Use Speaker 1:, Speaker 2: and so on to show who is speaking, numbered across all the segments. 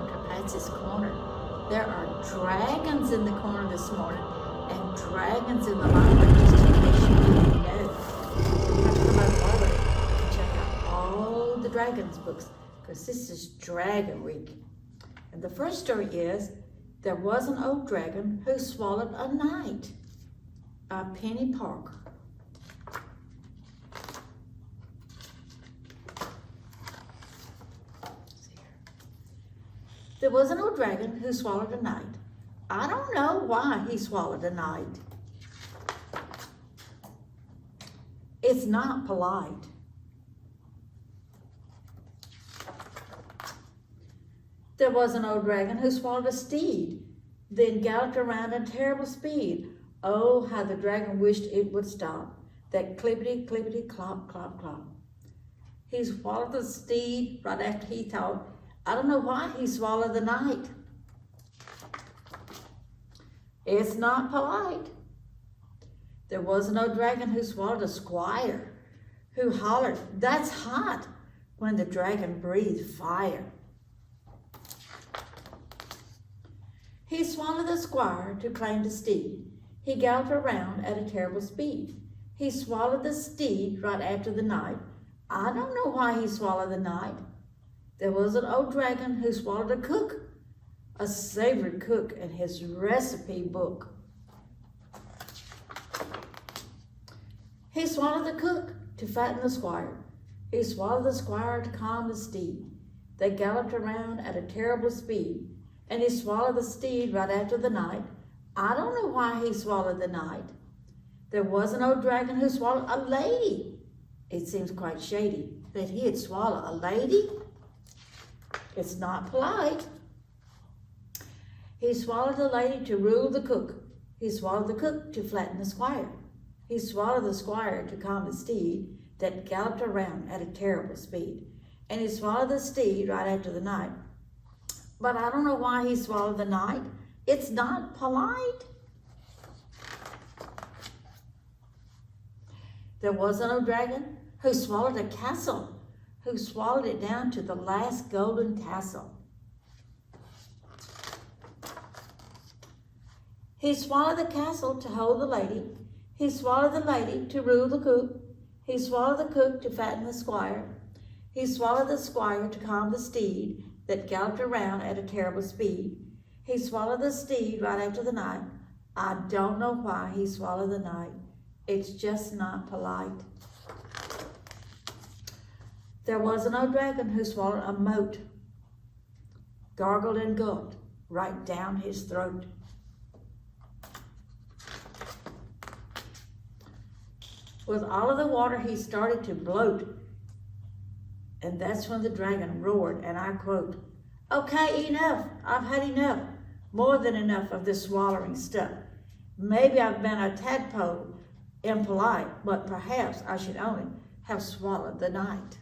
Speaker 1: to Patsy's Corner. There are dragons in the corner this morning, and dragons in the library, just in case you didn't know. You have to come out of the library and check out all the dragons books, because this is Dragon Week. And the first story is, there was an old dragon who swallowed a knight. Penny Parker. There was an old dragon who swallowed a knight. I don't know why he swallowed a knight. It's not polite. There was an old dragon who swallowed a steed, then galloped around at terrible speed. Oh, how the dragon wished it would stop. That clippity, clippity, clop, clop, clop. He swallowed the steed right after he thought, I don't know why he swallowed the knight. It's not polite. There was an old dragon who swallowed a squire, who hollered, that's hot, when the dragon breathed fire. He swallowed the squire to claim the steed. He galloped around at a terrible speed. He swallowed the steed right after the knight. I don't know why he swallowed the knight. There was an old dragon who swallowed a cook, a savory cook in his recipe book. He swallowed the cook to fatten the squire. He swallowed the squire to calm the steed. They galloped around at a terrible speed, and he swallowed the steed right after the knight. I don't know why he swallowed the knight. There was an old dragon who swallowed a lady. It seems quite shady that he'd swallow a lady. It's not polite. He swallowed the lady to rule the cook. He swallowed the cook to flatten the squire. He swallowed the squire to calm the steed that galloped around at a terrible speed. And he swallowed the steed right after the knight. But I don't know why he swallowed the knight. It's not polite. There was an old dragon who swallowed a castle, who swallowed it down to the last golden tassel. He swallowed the castle to hold the lady. He swallowed the lady to rule the cook. He swallowed the cook to fatten the squire. He swallowed the squire to calm the steed that galloped around at a terrible speed. He swallowed the steed right after the knight. I don't know why he swallowed the knight. It's just not polite. There was an old dragon who swallowed a moat, gargled and gulped right down his throat. With all of the water, he started to bloat. And that's when the dragon roared, and I quote, okay, enough. I've had enough. More than enough of this swallowing stuff. Maybe I've been a tadpole, impolite, but perhaps I should only have swallowed the knight.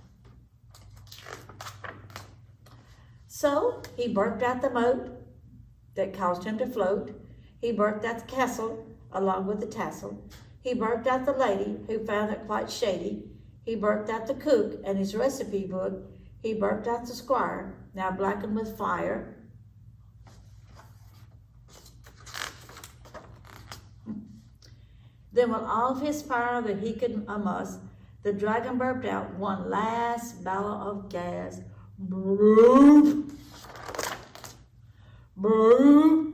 Speaker 1: So he burped out the moat that caused him to float. He burped out the castle along with the tassel. He burped out the lady who found it quite shady. He burped out the cook and his recipe book. He burped out the squire, now blackened with fire. Then with all of his fire that he could amass, the dragon burped out one last bellow of gas. Brrrr, brrrr,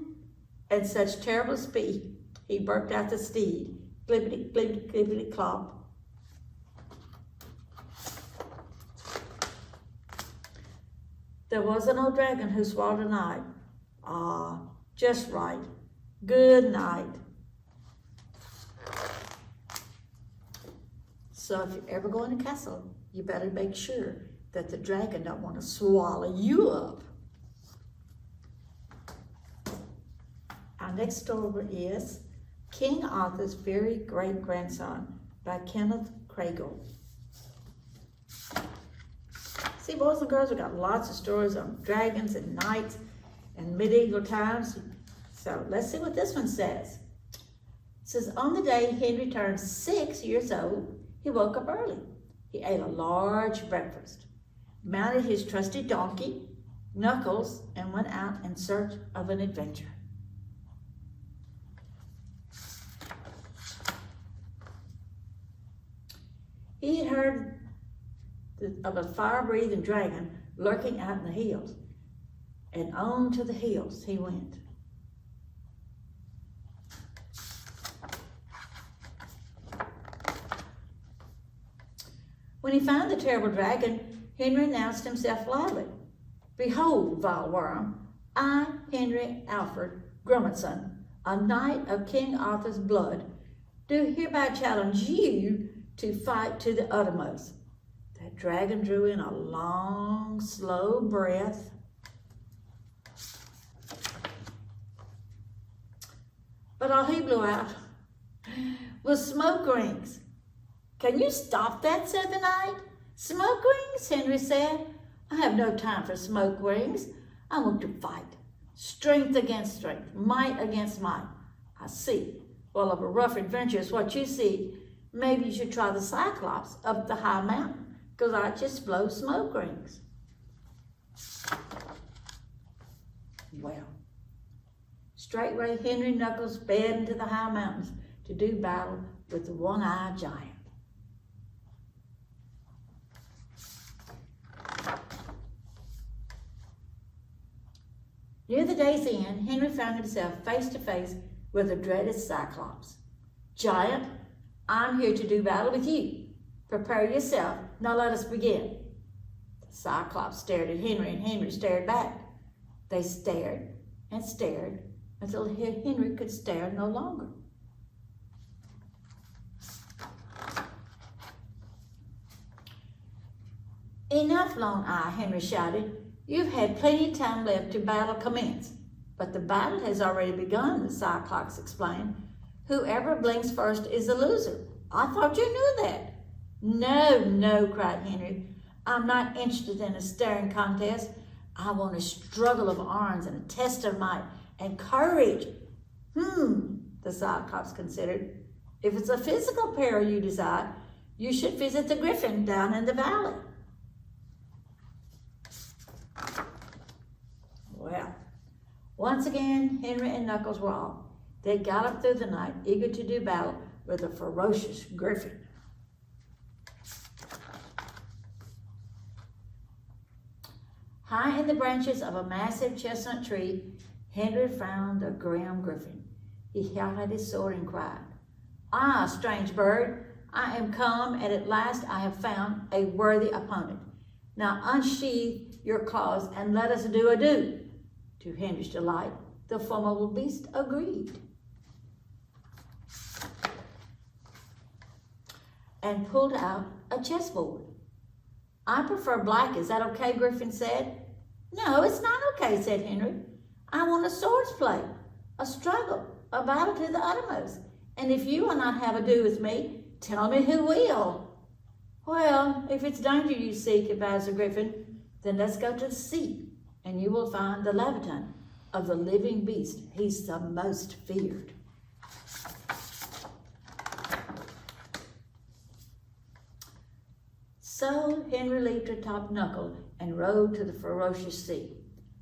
Speaker 1: at such terrible speed, he burped out the steed, clippity, clippity, clippity, clop. There was an old dragon who swallowed a knight. Ah, just right. Good night. So if you ever go in a castle, you better make sure that the dragon don't want to swallow you up. Our next story is King Arthur's Very Great Grandson by Kenneth Kragle. See, boys and girls, we've got lots of stories on dragons and knights and medieval times. So let's see what this one says. It says, on the day Henry turned 6 years old, he woke up early. He ate a large breakfast, mounted his trusty donkey, Knuckles and went out in search of an adventure. He had heard of a fire-breathing dragon lurking out in the hills, and on to the hills he went. When he found the terrible dragon, Henry announced himself loudly. Behold, vile worm, I, Henry Alfred Grummanson, a knight of King Arthur's blood, do hereby challenge you to fight to the uttermost. That dragon drew in a long, slow breath. But all he blew out was smoke rings. Can you stop that, said the knight. Smoke rings, Henry said. I have no time for smoke rings. I want to fight. Strength against strength, might against might. I see. Well, of a rough adventure is what you see. Maybe you should try the Cyclops up the high mountain, because I just blow smoke rings. Well, straightway Henry Knuckles sped into the high mountains to do battle with the one-eyed giant. Near the day's end, Henry found himself face to face with the dreaded Cyclops. Giant, I'm here to do battle with you. Prepare yourself. Now let us begin. The Cyclops stared at Henry, and Henry stared back. They stared and stared until Henry could stare no longer. Enough, Lone Eye, Henry shouted. You've had plenty of time left to battle commence. But the battle has already begun, the Cyclops explained. Whoever blinks first is a loser. I thought you knew that. No, no, cried Henry. I'm not interested in a staring contest. I want a struggle of arms and a test of might and courage. The Cyclops considered. If it's a physical peril you desire, you should visit the Griffin down in the valley. Well, once again, Henry and Knuckles were off. They galloped through the night, eager to do battle with a ferocious griffin. High in the branches of a massive chestnut tree, Henry found a grim griffin. He held out his sword and cried, Ah, strange bird, I am come, and at last I have found a worthy opponent. Now unsheathe your claws and let us do ado. To Henry's delight, the formidable beast agreed and pulled out a chessboard. I prefer black. Is that okay? Griffin said. No, it's not okay, said Henry. I want a swords play, a struggle, a battle to the uttermost. And if you will not have ado with me, tell me who will. Well, if it's danger you seek, advised the Griffin, then let's go to the sea, and you will find the Leviathan of the living beast. He's the most feared. So Henry leaped atop Knuckle and rode to the ferocious sea,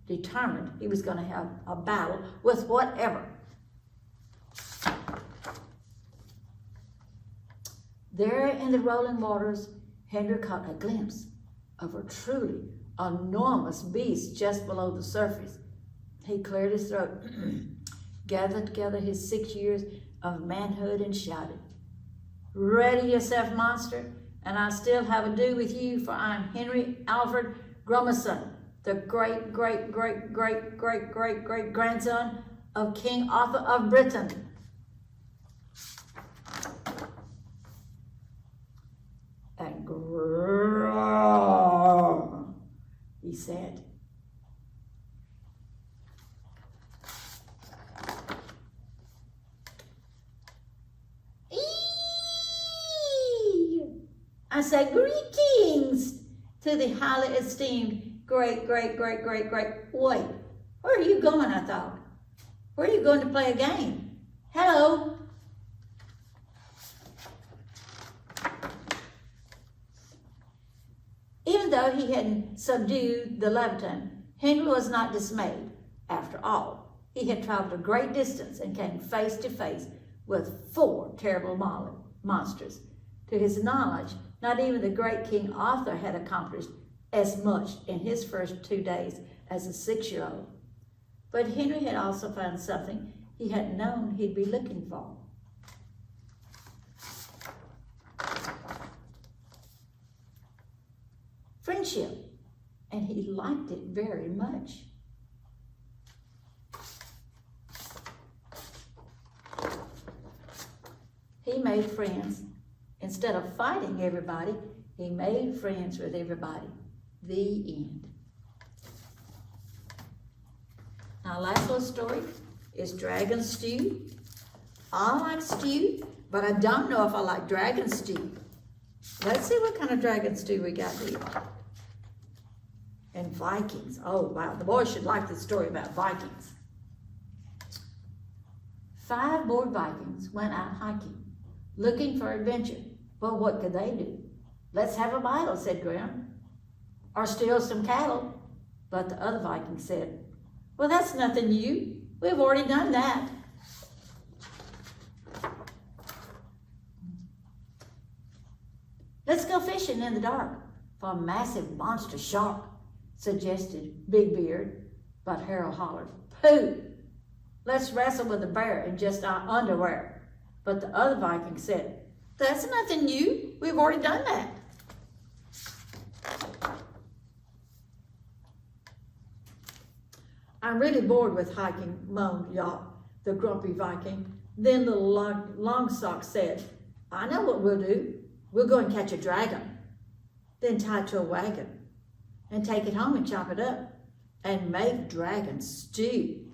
Speaker 1: determined he was going to have a battle with whatever. There in the rolling waters, Henry caught a glimpse of a truly enormous beast just below the surface. He cleared his throat, gathered together his 6 years of manhood, and shouted, Ready yourself, monster, and I still have ado with you, for I am Henry Alfred Grummanson, the great grandson of King Arthur of Britain. And growl, he said. I say greetings to the highly esteemed great. Wait, where are you going, I thought? Where are you going to play a game? Hello? Even though he hadn't subdued the Leviathan, Henry was not dismayed. After all, he had traveled a great distance and came face to face with 4 terrible monsters. To his knowledge, not even the great King Arthur had accomplished as much in his first 2 days as a 6-year-old. But Henry had also found something he hadn't known he'd be looking for. Friendship, and he liked it very much. He made friends. Instead of fighting everybody, he made friends with everybody. The end. Our last little story is Dragon Stew. I like stew, but I don't know if I like dragon stew. Let's see what kind of dragon stew we got here. And Vikings. Oh, wow. The boys should like this story about Vikings. 5 bored Vikings went out hiking, looking for adventure. Well, what could they do? Let's have a battle, said Grim, or steal some cattle. But the other Viking said, well, that's nothing new. We've already done that. Let's go fishing in the dark for a massive monster shark, suggested Big Beard. But Harold hollered, pooh! Let's wrestle with a bear in just our underwear. But the other Viking said, that's nothing new. We've already done that. I'm really bored with hiking, moaned the grumpy Viking. Then the long sock said, I know what we'll do. We'll go and catch a dragon, then tie it to a wagon and take it home and chop it up and make dragon stew.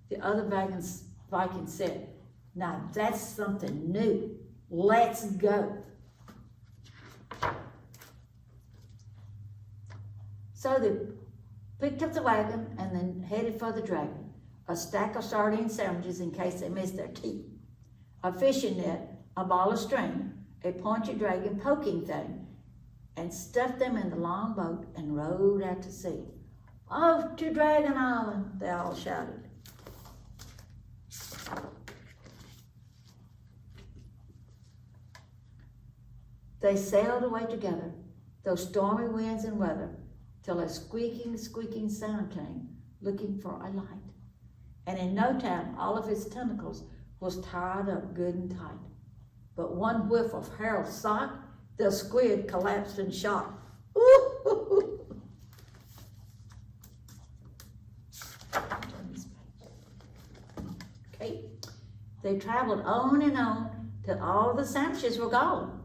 Speaker 1: The other Viking said, now that's something new. Let's go. So they picked up the wagon and then headed for the dragon. A stack of sardine sandwiches in case they missed their teeth. A fishing net, a ball of string, a pointy dragon poking thing, and stuffed them in the long boat and rowed out to sea. Off to Dragon Island, they all shouted. They sailed away together, through stormy winds and weather, till a squeaking sound came, looking for a light. And in no time, all of his tentacles was tied up good and tight. But one whiff of Harold's sock, the squid collapsed in shock. Okay. They traveled on and on till all the sandwiches were gone.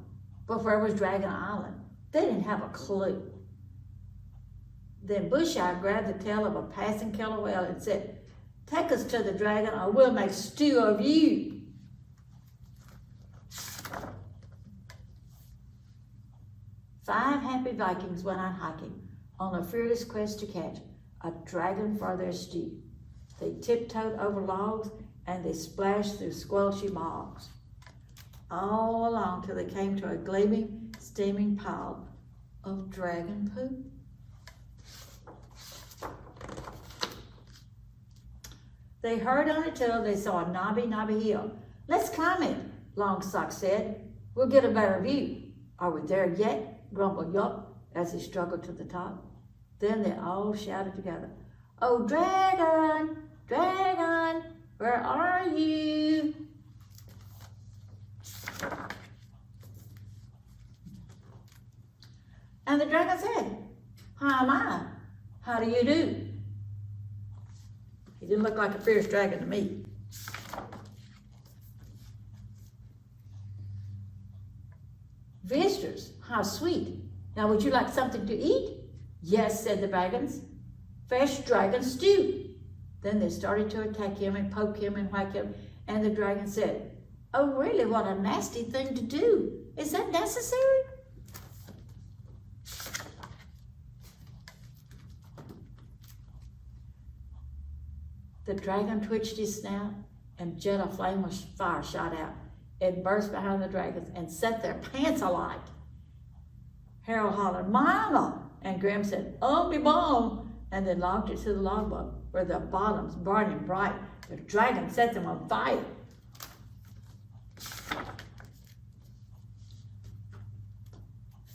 Speaker 1: But where was Dragon Island? They didn't have a clue. Then Bush-Eye grabbed the tail of a passing killer whale and said, take us to the dragon or we'll make stew of you. Five happy Vikings went out hiking on a fearless quest to catch a dragon for their stew. They tiptoed over logs and they splashed through squelchy bogs, all along till they came to a gleaming, steaming pile of dragon poop. They hurried on it till they saw a knobby hill. Let's climb it, Longsock said. We'll get a better view. Are we there yet? Grumbled Yup as he struggled to the top. Then they all shouted together, oh, dragon, dragon, where are you? And the dragon said, how am I? How do you do? He didn't look like a fierce dragon to me. Visitors, how sweet. Now would you like something to eat? Yes, said the dragons. Fresh dragon stew. Then they started to attack him and poke him and whack him. And the dragon said, oh really, what a nasty thing to do. Is that necessary? The dragon twitched his snout and a jet of flame of fire shot out. It burst behind the dragons and set their pants alight. Harold hollered, Mama! And Grim said, oh, me bomb! and then locked it to the longboat, where the bottom's burning bright. The dragon set them on fire.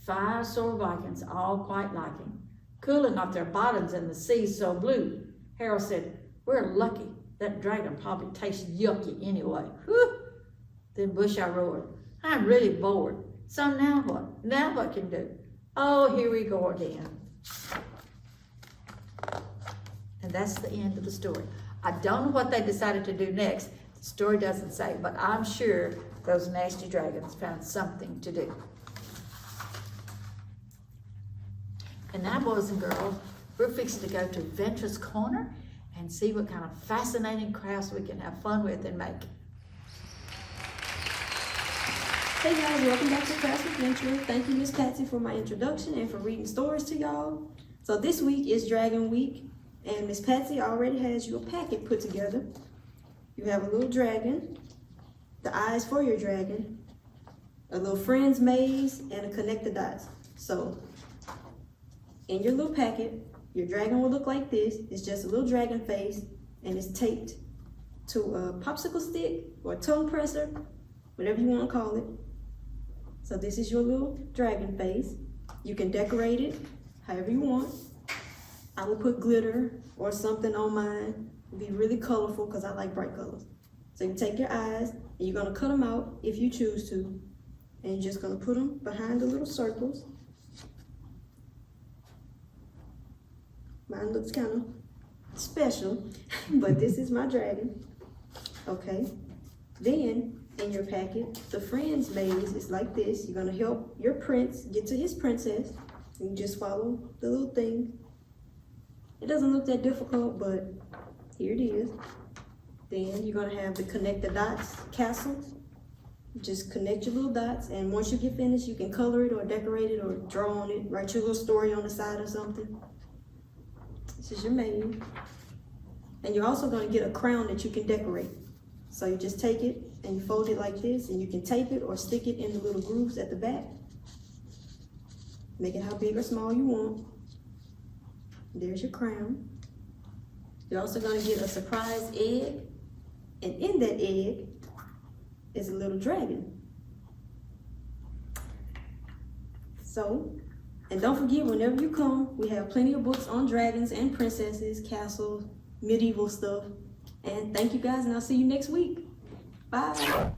Speaker 1: Five sore Vikings, all quite like him, cooling off their bottoms in the sea so blue. Harold said, "We're lucky. That dragon probably tastes yucky anyway." Whew. Then Bush-Eye roared, "I'm really bored. So now what? Now what can do? Oh, here we go again." And that's the end of the story. I don't know what they decided to do next. The story doesn't say, but I'm sure those nasty dragons found something to do. And now, boys and girls, we're fixing to go to Venture's Corner and see what kind of fascinating crafts we can have fun with and make.
Speaker 2: Hey guys, welcome back to Crafts with Venture. Thank you, Miss Patsy, for my introduction and for reading stories to y'all. So this week is Dragon Week, and Miss Patsy already has you a packet put together. You have a little dragon, the eyes for your dragon, a little friend's maze, and a connect the dots. So in your little packet, your dragon will look like this. It's just a little dragon face, and it's taped to a popsicle stick or a tongue presser, whatever you want to call it. So this is your little dragon face. You can decorate it however you want. I will put glitter or something on mine. It'll be really colorful because I like bright colors. So you take your eyes and you're gonna cut them out if you choose to. And you're just gonna put them behind the little circles. Mine looks kind of special, but this is my dragon. Okay, then in your packet, the friend's maze is like this. You're gonna help your prince get to his princess. You just follow the little thing. It doesn't look that difficult, but here it is. Then you're gonna have the connect the dots castle. Just connect your little dots, and once you get finished, you can color it or decorate it or draw on it, write your little story on the side or something. This is your maze. And you're also gonna get a crown that you can decorate. So you just take it and you fold it like this, and you can tape it or stick it in the little grooves at the back. Make it how big or small you want. There's your crown. You're also gonna get a surprise egg, and in that egg is a little dragon. So, and don't forget, whenever you come, we have plenty of books on dragons and princesses, castles, medieval stuff. And thank you guys, and I'll see you next week. Bye.